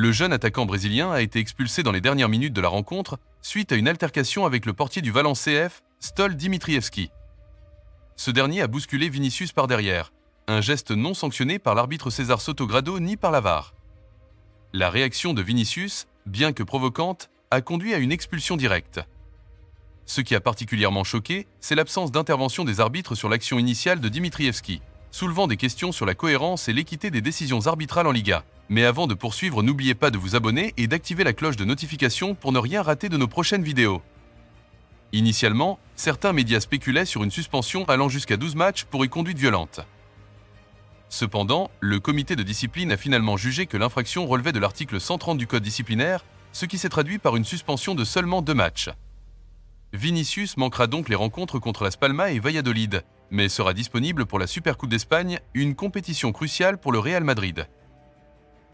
Le jeune attaquant brésilien a été expulsé dans les dernières minutes de la rencontre suite à une altercation avec le portier du Valence CF, Stol Dimitrievski. Ce dernier a bousculé Vinicius par derrière, un geste non sanctionné par l'arbitre César Sotogrado ni par la VAR. La réaction de Vinicius, bien que provocante, a conduit à une expulsion directe. Ce qui a particulièrement choqué, c'est l'absence d'intervention des arbitres sur l'action initiale de Dimitrievski, soulevant des questions sur la cohérence et l'équité des décisions arbitrales en Liga. Mais avant de poursuivre, n'oubliez pas de vous abonner et d'activer la cloche de notification pour ne rien rater de nos prochaines vidéos. Initialement, certains médias spéculaient sur une suspension allant jusqu'à 12 matchs pour une conduite violente. Cependant, le comité de discipline a finalement jugé que l'infraction relevait de l'article 130 du code disciplinaire, ce qui s'est traduit par une suspension de seulement 2 matchs. Vinicius manquera donc les rencontres contre Las Palmas et Valladolid, mais sera disponible pour la Supercoupe d'Espagne, une compétition cruciale pour le Real Madrid.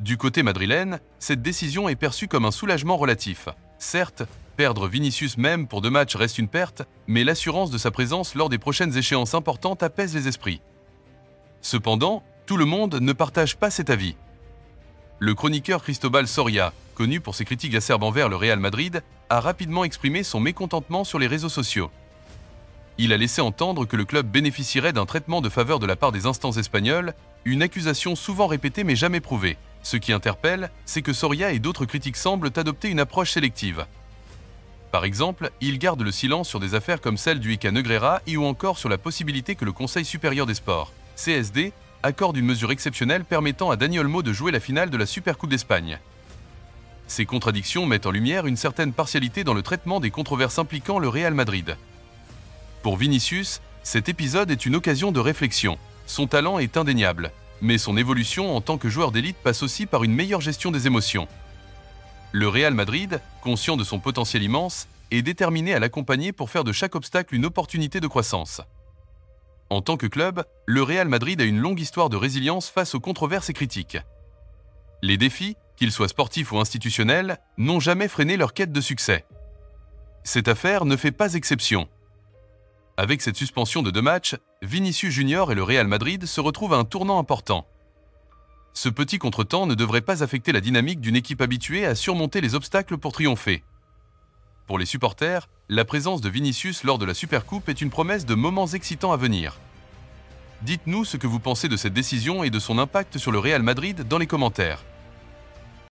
Du côté madrilène, cette décision est perçue comme un soulagement relatif. Certes, perdre Vinicius même pour 2 matchs reste une perte, mais l'assurance de sa présence lors des prochaines échéances importantes apaise les esprits. Cependant, tout le monde ne partage pas cet avis. Le chroniqueur Cristóbal Soria, connu pour ses critiques acerbes envers le Real Madrid, a rapidement exprimé son mécontentement sur les réseaux sociaux. Il a laissé entendre que le club bénéficierait d'un traitement de faveur de la part des instances espagnoles, une accusation souvent répétée mais jamais prouvée. Ce qui interpelle, c'est que Soria et d'autres critiques semblent adopter une approche sélective. Par exemple, il garde le silence sur des affaires comme celle du ICA Negreira ou encore sur la possibilité que le Conseil supérieur des sports, CSD, accorde une mesure exceptionnelle permettant à Dani Olmo de jouer la finale de la Supercoupe d'Espagne. Ces contradictions mettent en lumière une certaine partialité dans le traitement des controverses impliquant le Real Madrid. Pour Vinicius, cet épisode est une occasion de réflexion. Son talent est indéniable, mais son évolution en tant que joueur d'élite passe aussi par une meilleure gestion des émotions. Le Real Madrid, conscient de son potentiel immense, est déterminé à l'accompagner pour faire de chaque obstacle une opportunité de croissance. En tant que club, le Real Madrid a une longue histoire de résilience face aux controverses et critiques. Les défis, qu'ils soient sportifs ou institutionnels, n'ont jamais freiné leur quête de succès. Cette affaire ne fait pas exception. Avec cette suspension de 2 matchs, Vinicius Junior et le Real Madrid se retrouvent à un tournant important. Ce petit contretemps ne devrait pas affecter la dynamique d'une équipe habituée à surmonter les obstacles pour triompher. Pour les supporters, la présence de Vinicius lors de la Supercoupe est une promesse de moments excitants à venir. Dites-nous ce que vous pensez de cette décision et de son impact sur le Real Madrid dans les commentaires.